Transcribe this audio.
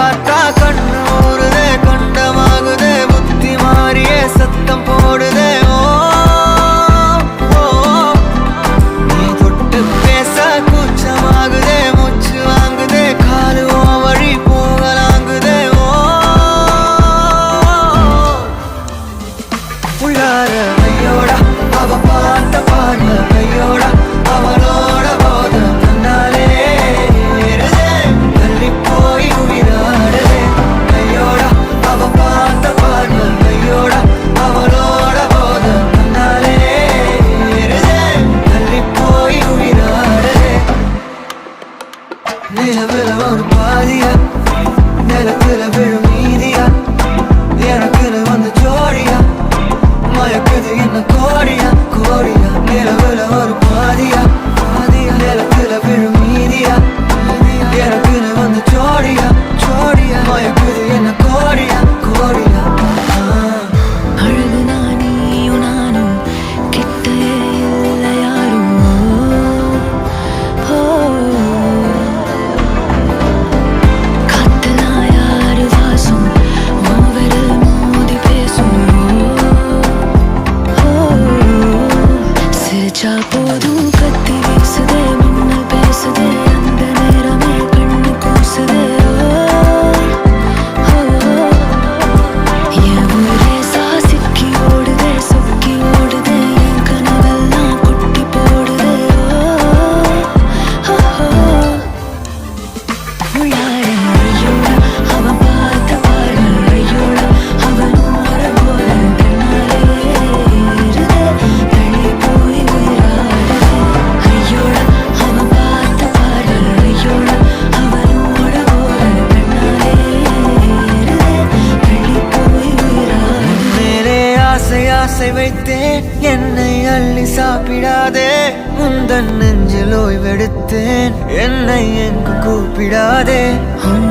பார்த்தா கண்ணு ஊறுதே கண்டமாகுதே புத்தி மாறியே சத்தம் போடுதே ஓ ஓ நீ தொட்டு பேச கூச்சமாகுதே மூச்சு வாங்குதே காலு வழி போகலாங்குதே ஓ உள்ளார ஐயோடா அவ பார்த்த பார்வை ஐயோடா அவளோட போத தன்னாலே தள்ளி போய் உயிராடுதே ஐயோடா அவ பார்த்த பார்வை ஐயோடா அவளோட போத தன்னாலே தள்ளி போய் உயிராடுதே நிலவுல ஒரு பாதியா நிலத்துல விழும் மீதியா எனக்குன்னு வந்து ஜோடியா மயக்குது என்ன கோடியா கோடியா நிலவுல ஒரு பாதியா பாதியா நிலத்துல விழும் மீதியா எனக்குன்னு வந்து ஜோடியா ஜோடியா மயக்குது என்ன கோடியா கோடியா அழகு நானியும் நானும் கிட்டே இல்லை யாரும் காத்துல யாரு வாசம் விரல் மோதி பேசும் சிரிச்சா போதும் கத்தி வீசுதே மின்னல் பேசுதே அந்த நேரமே கண்ணு கூசுதே என் ஊரே சாசிக்கி ஓடுதே சொக்கி ஓடுதே என் கனவெல்லாம் குட்டி போடுதே உள்ளார ஐயோடா அவன் பார்த்த பார்வை ஐயோடா அவன் ஓர போல கண்ணாலே ஏறுதே தள்ளி போய் உயிராடுதே ஐயோடா அவன் பார்த்த பார்வை ஐயோடா அவன் ஓர போல கண்ணாலே ஏறுதே தள்ளி போய் உயிராடுதே மேலே ஆசை ஆசை வைத்தேன் என்னை அள்ளி சாப்பிடாதே முந்தன் நெஞ்சில் ஓய்வெடுத்தேன் என்னை எங்கு கூப்பிடாதே உன்